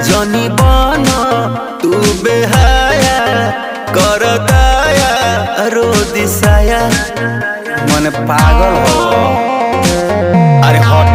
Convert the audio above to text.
जनी बनो तू बेहाया कर दया रो दिसाया मन पागल हो। अरे हट